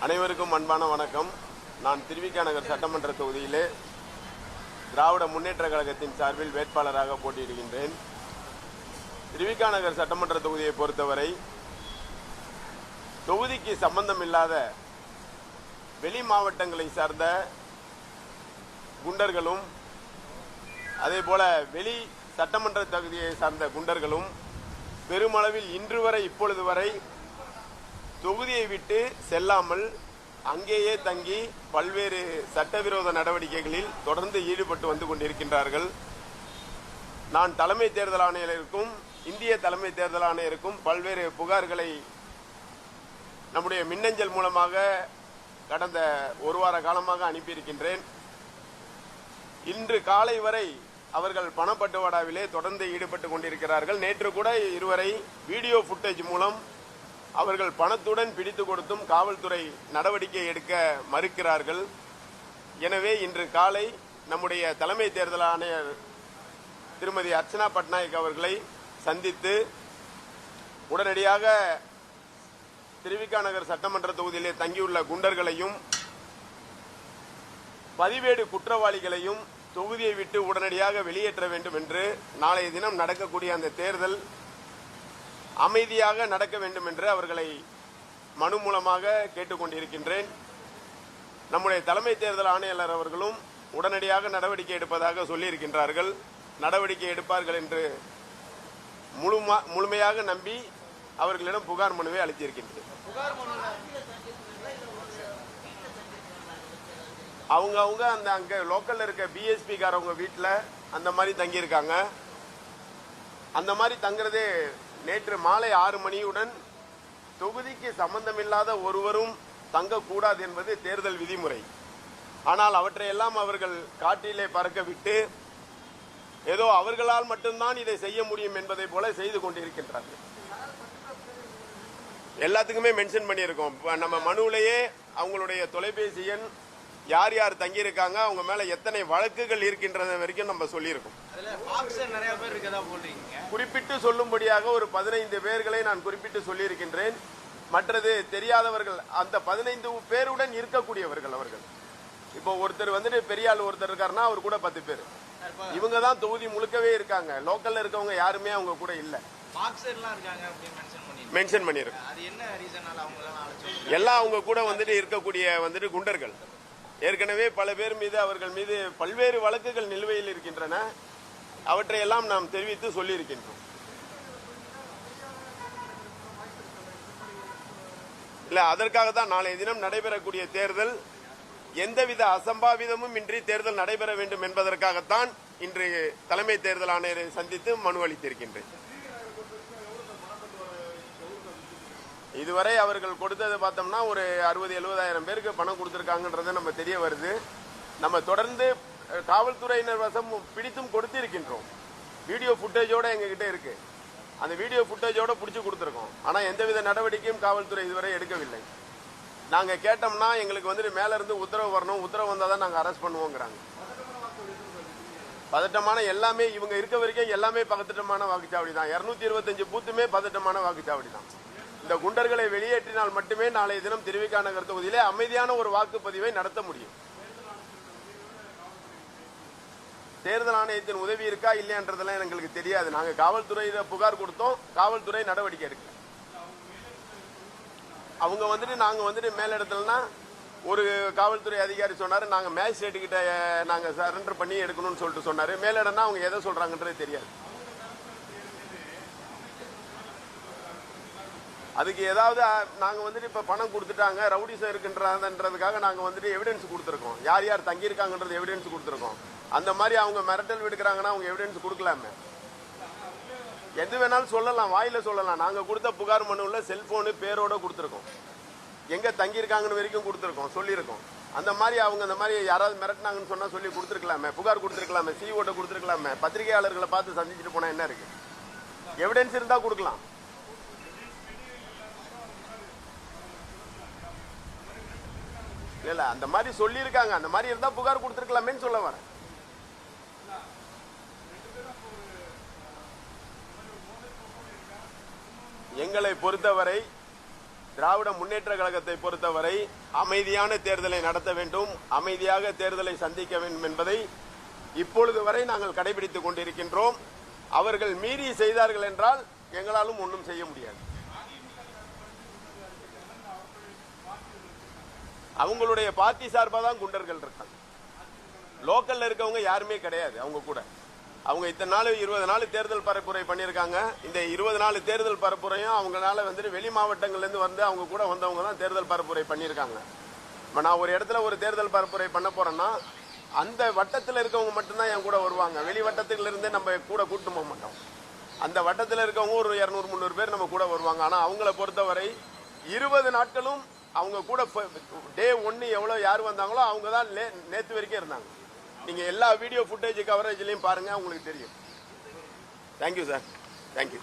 அனைவருக்கும் அன்பான வணக்கம். நான் திருவிக நகர் சட்டமன்ற தொகுதியிலே திராவிட முன்னேற்ற கழகத்தின் சார்பில் வேட்பாளராக போட்டியிடுகின்றேன். திருவிக நகர் சட்டமன்ற தொகுதியை பொறுத்தவரை தொகுதிக்கு சம்பந்தம் இல்லாத வெளி மாவட்டங்களை சார்ந்த குண்டர்களும் அதேபோல வெளி சட்டமன்ற தொகுதியை சார்ந்த குண்டர்களும் பெருமளவில் இன்று வரை இப்பொழுது வரை தொகுதியை விட்டு செல்லாமல் அங்கேயே தங்கி பல்வேறு சட்டவிரோத நடவடிக்கைகளில் தொடர்ந்து ஈடுபட்டு வந்து கொண்டிருக்கின்றார்கள். நான் தலைமை தேர்தல் ஆணையருக்கும் இந்திய தலைமை தேர்தல் ஆணையருக்கும் பல்வேறு புகார்களை நம்முடைய மின்னஞ்சல் மூலமாக கடந்த ஒரு வார காலமாக அனுப்பியிருக்கின்றேன். இன்று காலை வரை அவர்கள் பணப்பட்டுவாடாவிலே தொடர்ந்து ஈடுபட்டு கொண்டிருக்கிறார்கள். நேற்று கூட இருவரை வீடியோ ஃபுட்டேஜ் மூலம் அவர்கள் பணத்துடன் பிடித்து கொடுத்தும் காவல்துறை நடவடிக்கை எடுக்க மறுக்கிறார்கள். எனவே இன்று காலை நம்முடைய தலைமை தேர்தல் ஆணையர் திருமதி அர்ச்சனா பட்நாயக் அவர்களை சந்தித்து உடனடியாக திருவிக நகர் சட்டமன்ற தொகுதியிலே தங்கியுள்ள குண்டர்களையும் பதிவேடு குற்றவாளிகளையும் தொகுதியை விட்டு உடனடியாக வெளியேற்ற வேண்டும் என்று நாளைய தினம் நடக்கக்கூடிய அந்த தேர்தல் அமைதியாக நடக்க வேண்டும் என்று அவர்களை மனு மூலமாக கேட்டுக்கொண்டிருக்கின்றேன். நம்முடைய தலைமை தேர்தல் ஆணையாளர் அவர்களும் உடனடியாக நடவடிக்கை எடுப்பதாக சொல்லியிருக்கின்றார்கள். நடவடிக்கை எடுப்பார்கள் என்று முழுமையாக நம்பி அவர்களிடம் புகார் மனுவை அளித்திருக்கின்றேன். அவங்க அந்த அங்க லோக்கல்ல இருக்க பிஎஸ்பி காரவங்க வீட்டில் அந்த மாதிரி தங்கியிருக்காங்க. அந்த மாதிரி தங்குறதே நேற்று மாலை 6 மணியுடன் தொகுதிக்கு சம்பந்தமில்லாத ஒருவரும் தங்கக்கூடாது என்பது தேர்தல் விதிமுறை. ஆனால் அவற்றையெல்லாம் அவர்கள் காட்டிலே பறக்க விட்டு ஏதோ அவர்களால் மட்டும்தான் இதை செய்ய முடியும் என்பதை போல செய்து கொண்டிருக்கின்றார்கள். எல்லாத்துக்குமே மென்ஷன் பண்ணியிருக்கோம். நம்ம மனுவிலேயே அவங்களுடைய தொலைபேசி எண், யார் யார் தங்கியிருக்காங்க, அவங்க மேல எத்தனை வழக்குகள் இருக்கின்றது வரைக்கும் நம்ம சொல்லியிருக்கோம். குறிப்பிட்டு சொல்லும்படியாக ஒரு 15 பேர்களை நான் குறிப்பிட்டு சொல்லியிருக்கின்றேன். மற்றது தெரியாதவர்கள் அந்த 15 பேருடன் இருக்கக்கூடியவர்கள். அவர்கள் இப்போ ஒருத்தர் வந்துட்டு பெரியாள் ஒருத்தர் இருக்காருன்னா அவர் கூட 10 பேர். இவங்க தான் தொகுதி முழுக்கவே இருக்காங்க. லோக்கல்ல இருக்கவங்க யாருமே அவங்க கூட இல்ல. மென்ஷன் பண்ணிருக்கோம். எல்லாம் அவங்க கூட வந்துட்டு இருக்கக்கூடிய வந்துட்டு குண்டர்கள். ஏற்கனவே பல பேர் மீது அவர்கள் மீது பல்வேறு வழக்குகள் நிலுவையில் இருக்கின்றன. அவற்றையெல்லாம் நாம் தெரிவித்து சொல்லியிருக்கின்றோம். இல்ல, அதற்காக தான் நாளைய தினம் நடைபெறக்கூடிய தேர்தல் எந்தவித அசம்பாவிதமும் இன்றி தேர்தல் நடைபெற வேண்டும் என்பதற்காகத்தான் இன்று தலைமை தேர்தல் ஆணையரை சந்தித்து மனு அளித்திருக்கின்றேன். இதுவரை அவர்கள் கொடுத்தது பார்த்தோம்னா ஒரு 60-70 பேருக்கு பணம் கொடுத்திருக்காங்கன்றது நம்ம தெரிய வருது. நம்ம தொடர்ந்து காவல்துறையினர் வசம் பிடித்தும் கொடுத்திருக்கின்றோம். வீடியோ ஃபுட்டேஜோட எங்ககிட்ட இருக்கு. அந்த வீடியோ ஃபுட்டேஜோட பிடிச்சு கொடுத்திருக்கோம். ஆனா எந்தவித நடவடிக்கையும் காவல்துறை இதுவரை எடுக்கவில்லை. நாங்க கேட்டோம்னா எங்களுக்கு வந்துட்டு மேல இருந்து உத்தரவு வரணும், உத்தரவு வந்தாதான் நாங்க அரெஸ்ட் பண்ணுவோங்கிறாங்க. பதட்டமான எல்லாமே இவங்க இருக்க வரைக்கும் எல்லாமே பதட்டமான வாக்குச்சாவடி தான். 225 பூத்துமே பதட்டமான வாக்குச்சாவடி தான். இந்த குண்டர்களை வெளியேற்றினால் மட்டுமே நாளைய தினம் திருவிக நகர் தொகுதியிலே அமைதியான ஒரு வாக்குப்பதிவை நடத்த முடியும். தேர்தல் ஆணையத்தின் உதவி இருக்கா இல்லையன்றதெல்லாம் எங்களுக்கு தெரியாது. நாங்க காவல்துறையில புகார் கொடுத்தோம், காவல்துறை நடவடிக்கை எடுக்க. அவங்க வந்துட்டு நாங்க வந்துட்டு மேலிடத்துலனா ஒரு காவல்துறை அதிகாரி சொன்னாரு, நாங்க மேஜிஸ்ட்ரேட் கிட்ட நாங்க சரண்டர் பண்ணி எடுக்கணும்னு சொல்லிட்டு சொன்னாரு. மேலிடம்னா அவங்க எதை சொல்றாங்கன்றது தெரியாது. அதுக்கு ஏதாவது நாங்க வந்துட்டு இப்ப பணம் கொடுத்துட்டாங்க, ரவுடிசம் இருக்குன்றதுக்காக நாங்க வந்துட்டு எவிடன்ஸ் கொடுத்துருக்கோம். யார் யார் தங்கியிருக்காங்கன்றது எவிடன்ஸ் கொடுத்துருக்கோம். அந்த மாதிரி அவங்க மிரட்டல் விடுக்கிறாங்கன்னா அவங்க எவிடன்ஸ் கொடுக்கலாமே. எது வேணாலும் சொல்லலாம், வாயில சொல்லலாம். நாங்க கொடுத்த புகார் மனுவில் செல்போனு பேரோட கொடுத்துருக்கோம், எங்க தங்கியிருக்காங்கன்னு வரைக்கும் கொடுத்துருக்கோம், சொல்லியிருக்கோம். அந்த மாதிரி அவங்க அந்த மாதிரி யாராவது மிரட்டினாங்கன்னு சொன்னா சொல்லி கொடுத்துருக்கலாமே, புகார் கொடுத்துருக்கலாமே, சிஓட்ட கொடுத்துருக்கலாமே. பத்திரிகையாளர்களை பார்த்து சந்திச்சுட்டு போனா என்ன இருக்கு? எவிடன்ஸ் இருந்தா கொடுக்கலாம். இல்ல அந்த மாதிரி சொல்லி இருக்காங்க. அந்த மாதிரி இருந்தா புகார் கொடுத்துருக்கலாமேன்னு சொல்ல வரேன். எங்களை பொறுத்தவரை திராவிட முன்னேற்ற கழகத்தை பொறுத்தவரை அமைதியான தேர்தலை நடத்த வேண்டும், அமைதியாக தேர்தலை சந்திக்க வேண்டும் என்பதை இப்பொழுது வரை நாங்கள் கடைபிடித்துக் கொண்டிருக்கின்றோம். அவர்கள் மீறி செய்தார்கள் என்றால் எங்களாலும் ஒன்றும் செய்ய முடியாது. அவங்களுடைய பார்ட்டி சார்பாக தான் குண்டர்கள் இருக்காங்க. லோக்கல்ல இருக்கவங்க யாருமே கிடையாது. அவங்க கூட அவங்க இத்தனை நாள் 20 நாள் தேர்தல் பரப்புரை பண்ணியிருக்காங்க. இந்த 20 நாள் தேர்தல் பரப்புரையும் அவங்களால வந்துட்டு வெளி மாவட்டங்கள்லேருந்து வந்து அவங்க கூட வந்தவங்க தான் தேர்தல் பரப்புரை பண்ணியிருக்காங்க. இப்போ நான் ஒரு இடத்துல ஒரு தேர்தல் பரப்புரை பண்ண போறேன்னா அந்த வட்டத்தில் இருக்கவங்க மட்டும்தான் என் கூட வருவாங்க. வெளி வட்டத்திலிருந்தே நம்ம கூட கூட்டு போக மாட்டோம். அந்த வட்டத்தில் இருக்கவங்க ஒரு 200-300 பேர் நம்ம கூட வருவாங்க. ஆனால் அவங்கள பொறுத்தவரை 20 நாட்களும் அவங்க கூட டே 1 எவ்வளோ யார் வந்தாங்களோ அவங்க தான் நேற்று வரைக்கும் இருந்தாங்க. நீங்க எல்லா வீடியோ ஃபுட்டேஜ் கவரேஜ்லையும் பாருங்க, உங்களுக்கு தெரியும். Thank you sir, thank you.